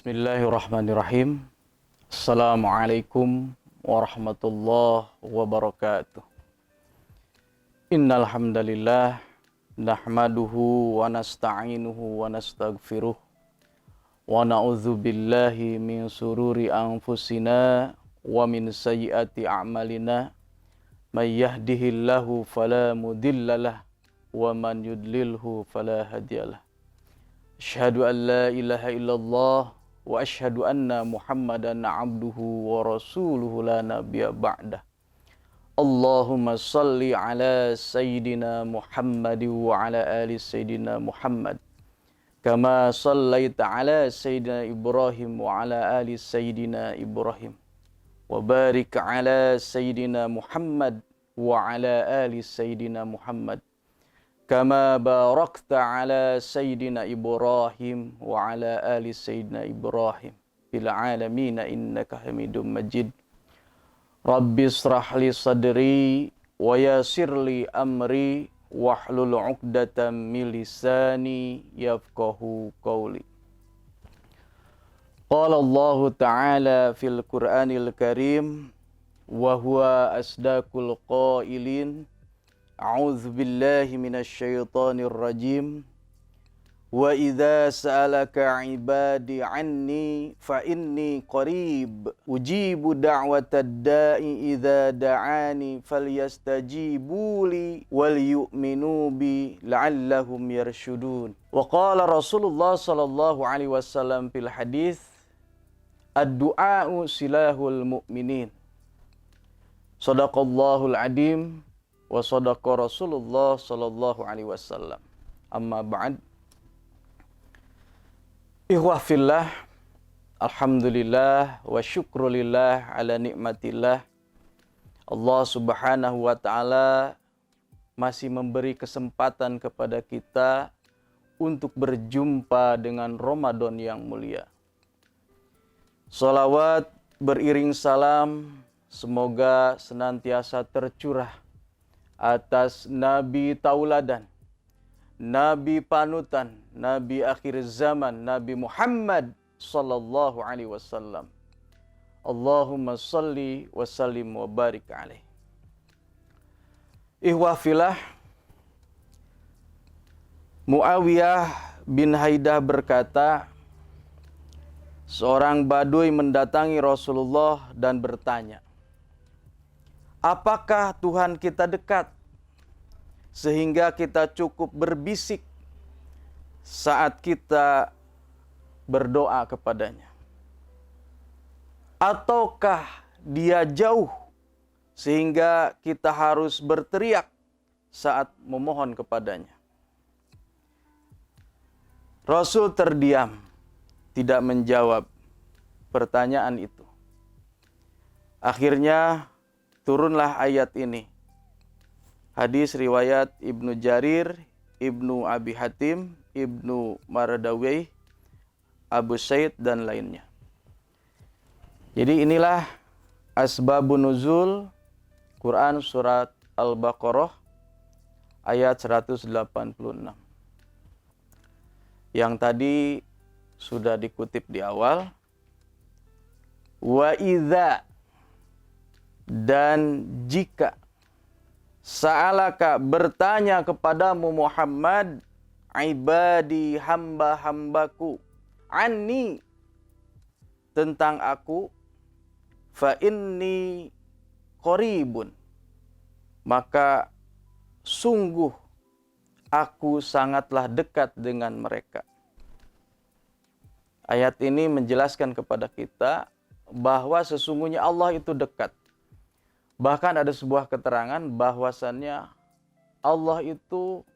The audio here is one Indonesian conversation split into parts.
Bismillahirrahmanirrahim. Assalamualaikum warahmatullahi wabarakatuh. Innal hamdalillah nahmaduhu wa nasta'inuhu wa nastaghfiruh wa na'udzu billahi min sururi anfusina wa min sayyiati a'malina. May yahdihillahu fala mudhillalah wa man yudlilhu fala hadiyalah. Asyhadu an la ilaha illallah wa asyhadu anna Muhammadan abduhu wa rasuluhu la nabiyya ba'dah. Allahumma salli ala sayyidina Muhammad wa ala ali sayyidina Muhammad. Kama sallaita ala sayyidina Ibrahim wa ala ali sayyidina Ibrahim. Wa barik ala sayyidina Muhammad wa ala ali sayyidina Muhammad. Kama barakta ala sayyidina Ibrahim wa ala ali sayyidina Ibrahim fil alamin innaka Hamidum Majid. Rabbi israh li sadri wa yassir li amri wahlul 'uqdatam min lisani yafqahu qawli. Qala Allah Ta'ala fil Qur'anil Karim wa huwa asdaqul qailin. A'udzu billahi minasy syaithanir rajim. Wa idza sa'alaka 'ibadi 'anni fa inni qarib ujibu da'watad da'i idza da'ani falyastajibu li wal yu'minu bi la'allahum yarshudun. Wa qala Rasulullah sallallahu alaihi wasallam fil hadits ad-du'a'u silahul mu'minin. Shadaqallahul adim wa sadaqa Rasulullah sallallahu alaihi wasallam. Amma ba'd. Ikhwah fillah, alhamdulillah wa syukrulillah ala nikmatillah. Allah Subhanahu wa taala masih memberi kesempatan kepada kita untuk berjumpa dengan Ramadan yang mulia. Salawat beriring salam semoga senantiasa tercurah atas Nabi tauladan, Nabi panutan, Nabi akhir zaman, Nabi Muhammad sallallahu alaihi wasallam. Allahumma salli wa sallim wa barik alaih. Ikhwah fillah, Muawiyah bin Haidah berkata, seorang badui mendatangi Rasulullah dan bertanya, apakah Tuhan kita dekat sehingga kita cukup berbisik saat kita berdoa kepadanya? Ataukah dia jauh sehingga kita harus berteriak saat memohon kepadanya? Rasul terdiam, tidak menjawab pertanyaan itu. Akhirnya turunlah ayat ini. Hadis riwayat Ibnu Jarir, Ibnu Abi Hatim, Ibnu Mardawayh, Abu Said dan lainnya. Jadi inilah asbabun nuzul Quran surat Al-Baqarah ayat 186. Yang tadi sudah dikutip di awal. Wa idza, dan jika sa'alaka, bertanya kepadamu Muhammad, ibadi, hamba-hambaku, anni, tentang aku, fa inni qaribun, maka sungguh aku sangatlah dekat dengan mereka. Ayat ini menjelaskan kepada kita bahwa sesungguhnya Allah itu dekat. Bahkan ada sebuah keterangan bahwasannya Allah itu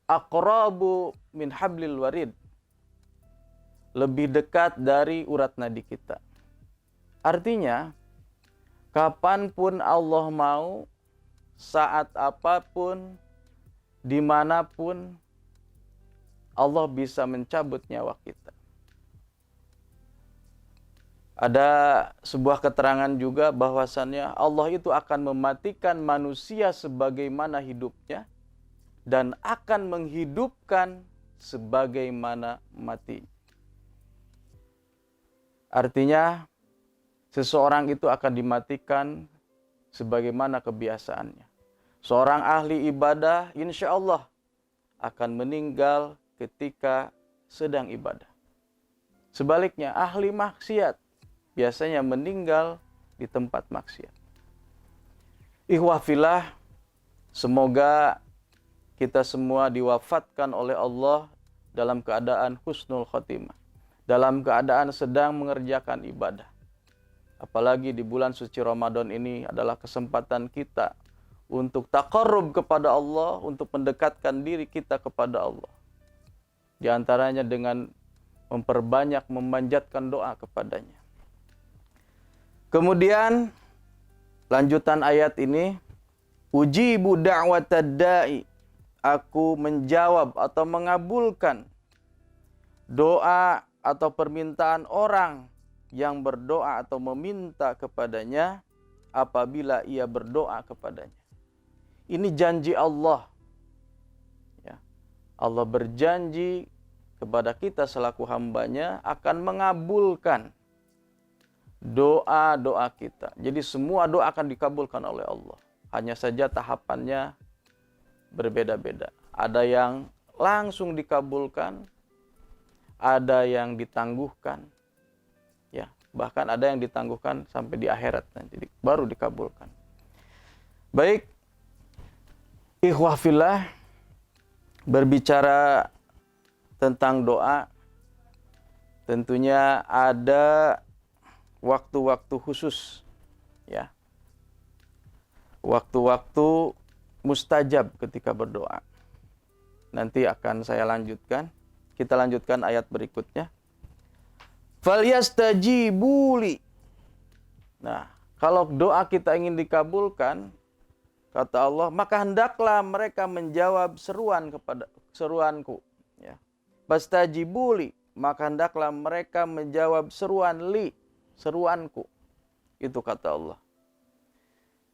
aqrabu min hablil warid, lebih dekat dari urat nadi kita. Artinya, kapanpun Allah mau, saat apapun, dimanapun, Allah bisa mencabut nyawa kita. Ada sebuah keterangan juga bahwasannya Allah itu akan mematikan manusia sebagaimana hidupnya dan akan menghidupkan sebagaimana mati. Artinya seseorang itu akan dimatikan sebagaimana kebiasaannya. Seorang ahli ibadah insya Allah akan meninggal ketika sedang ibadah. Sebaliknya ahli maksiat biasanya meninggal di tempat maksiat. Ikhwah fillah, semoga kita semua diwafatkan oleh Allah dalam keadaan husnul khotimah, dalam keadaan sedang mengerjakan ibadah. Apalagi di bulan suci Ramadan ini adalah kesempatan kita untuk taqarrub kepada Allah, untuk mendekatkan diri kita kepada Allah. Di antaranya dengan memperbanyak memanjatkan doa kepadanya. Kemudian lanjutan ayat ini, ujibu da'watad da'i, aku menjawab atau mengabulkan doa atau permintaan orang yang berdoa atau meminta kepadanya apabila ia berdoa kepadanya. Ini janji Allah. Ya. Allah berjanji kepada kita selaku hambanya akan mengabulkan doa-doa kita. Jadi semua doa akan dikabulkan oleh Allah. Hanya saja tahapannya berbeda-beda. Ada yang langsung dikabulkan, ada yang ditangguhkan. Ya, bahkan ada yang ditangguhkan sampai di akhirat nanti baru dikabulkan. Baik, ikhwah fillah, berbicara tentang doa, tentunya ada waktu-waktu khusus, ya. Waktu-waktu mustajab ketika berdoa. Nanti akan saya lanjutkan. Kita lanjutkan ayat berikutnya. Falyastajibuli. Nah, kalau doa kita ingin dikabulkan, kata Allah, maka hendaklah mereka menjawab seruanku. Ya. Fastajibuli, maka hendaklah mereka menjawab seruanku. Itu kata Allah.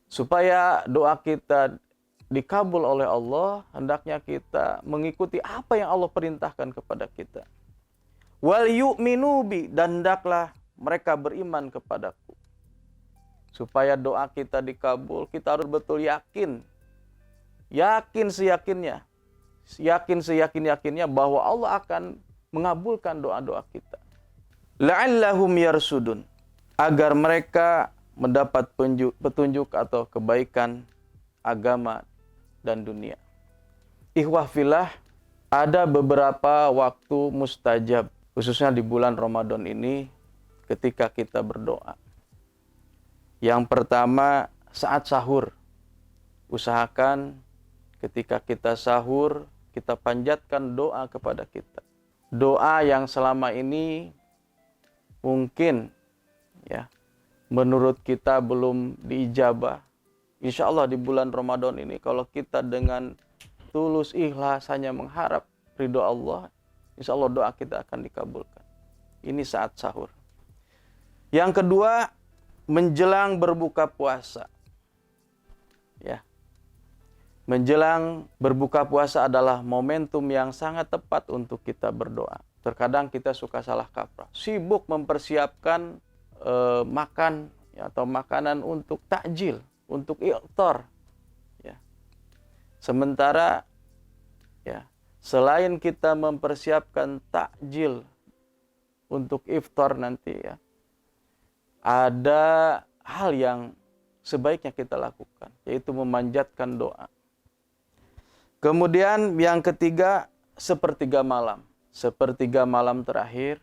Supaya doa kita dikabul oleh Allah, hendaknya kita mengikuti apa yang Allah perintahkan kepada kita. Wal yu'minu bi, dan hendaklah mereka beriman kepadaku. Supaya doa kita dikabul, kita harus betul yakin. Yakin seyakin-yakinnya bahwa Allah akan mengabulkan doa-doa kita. La'allahum yarsudun, agar mereka mendapat petunjuk atau kebaikan agama dan dunia. Ikhwah fillah, ada beberapa waktu mustajab, khususnya di bulan Ramadan ini ketika kita berdoa. Yang pertama, saat sahur. Usahakan ketika kita sahur, kita panjatkan doa kepada kita. Doa yang selama ini mungkin ya menurut kita belum diijabah. Insya Allah di bulan Ramadan ini kalau kita dengan tulus ikhlas hanya mengharap ridho Allah, insya Allah doa kita akan dikabulkan. Ini saat sahur. Yang kedua, menjelang berbuka puasa. Ya. Menjelang berbuka puasa adalah momentum yang sangat tepat untuk kita berdoa. Terkadang kita suka salah kaprah, sibuk mempersiapkan makan ya, atau makanan untuk takjil, untuk iftar. Ya. Sementara ya, selain kita mempersiapkan takjil untuk iftar nanti ya, ada hal yang sebaiknya kita lakukan, yaitu memanjatkan doa. Kemudian yang ketiga, sepertiga malam. Sepertiga malam terakhir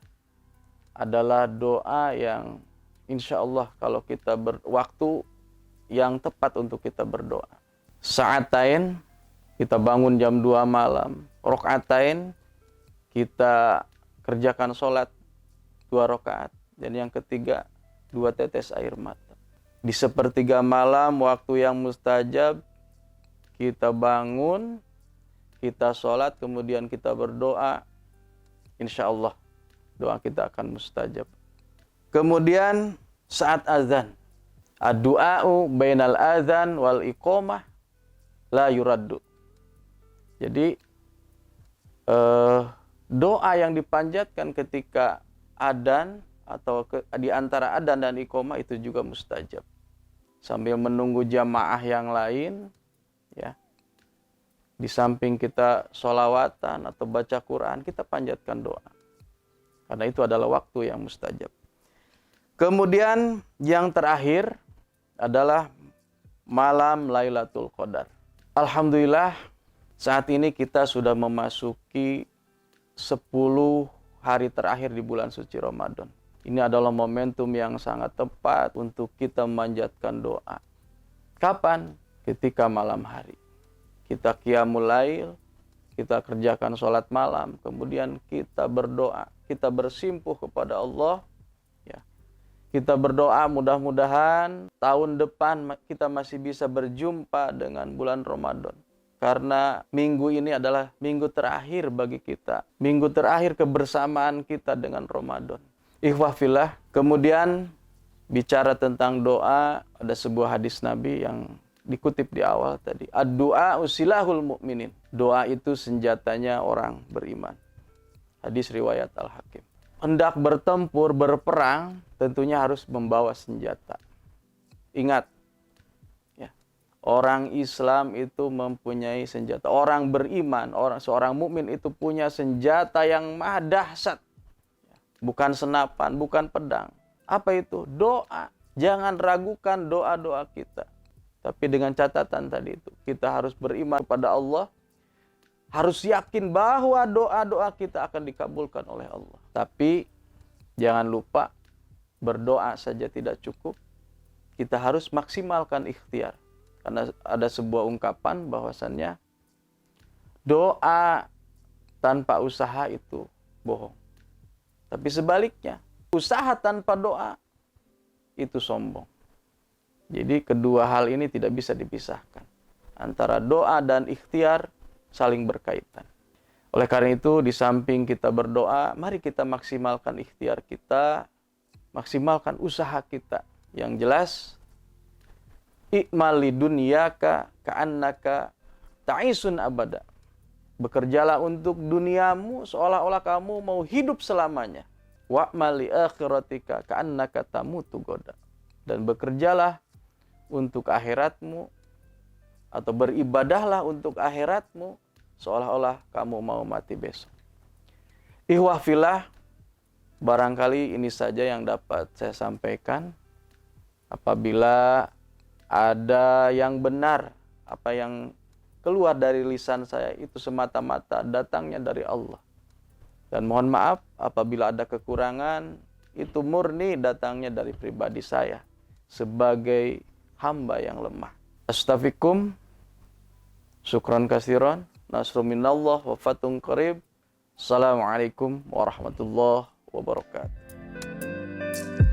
adalah doa yang insya Allah kalau kita berwaktu yang tepat untuk kita berdoa. Sa'atain, kita bangun jam 2 malam. Rok'atain, kita kerjakan sholat 2 rakaat. Dan yang ketiga, 2 tetes air mata. Di sepertiga malam, waktu yang mustajab, kita bangun, kita sholat, kemudian kita berdoa. Insya Allah doa kita akan mustajab. Kemudian saat azan, ad-du'a'u bainal azan wal iqamah la yuraddu. Jadi doa yang dipanjatkan ketika adzan atau di antara adzan dan iqamah itu juga mustajab. Sambil menunggu jamaah yang lain, ya. Di samping kita sholawatan atau baca Quran, kita panjatkan doa. Karena itu adalah waktu yang mustajab. Kemudian yang terakhir adalah malam Lailatul Qadar. Alhamdulillah saat ini kita sudah memasuki 10 hari terakhir di bulan suci Ramadan. Ini adalah momentum yang sangat tepat untuk kita memanjatkan doa. Kapan? Ketika malam hari. Kita qiyamul lail, kita kerjakan sholat malam, kemudian kita berdoa, kita bersimpuh kepada Allah. Ya. Kita berdoa mudah-mudahan tahun depan kita masih bisa berjumpa dengan bulan Ramadan. Karena minggu ini adalah minggu terakhir bagi kita. Minggu terakhir kebersamaan kita dengan Ramadan. Ikhwah fillah, kemudian bicara tentang doa, ada sebuah hadis Nabi yang dikutip di awal tadi. Ad-du'a usilahul mu'minin. Doa itu senjatanya orang beriman. Hadis riwayat Al-Hakim. Hendak bertempur, berperang, tentunya harus membawa senjata. Ingat, ya, orang Islam itu mempunyai senjata. Orang beriman, seorang mukmin itu punya senjata yang maha dahsyat. Bukan senapan, bukan pedang. Apa itu? Doa. Jangan ragukan doa-doa kita. Tapi dengan catatan tadi itu, kita harus beriman kepada Allah. Harus yakin bahwa doa-doa kita akan dikabulkan oleh Allah. Tapi jangan lupa, berdoa saja tidak cukup. Kita harus maksimalkan ikhtiar. Karena ada sebuah ungkapan bahwasannya doa tanpa usaha itu bohong. Tapi sebaliknya, usaha tanpa doa itu sombong. Jadi kedua hal ini tidak bisa dipisahkan. Antara doa dan ikhtiar saling berkaitan. Oleh karena itu, di samping kita berdoa, mari kita maksimalkan ikhtiar kita, maksimalkan usaha kita. Yang jelas, i'mal lidunyaka ka'annaka ta'isun abada. Bekerjalah untuk duniamu seolah-olah kamu mau hidup selamanya. Wa'mal li akhiratika ka'annaka tamutu goda. Dan bekerjalah untuk akhiratmu atau beribadahlah untuk akhiratmu seolah-olah kamu mau mati besok. Ikhwah fillah, barangkali ini saja yang dapat saya sampaikan. Apabila ada yang benar, apa yang keluar dari lisan saya itu semata-mata datangnya dari Allah. Dan mohon maaf apabila ada kekurangan, itu murni datangnya dari pribadi saya sebagai hamba yang lemah. Astaghfirukum, syukran kasiran, nasrun minallah wa fatun qarib. Assalamualaikum warahmatullahi wabarakatuh.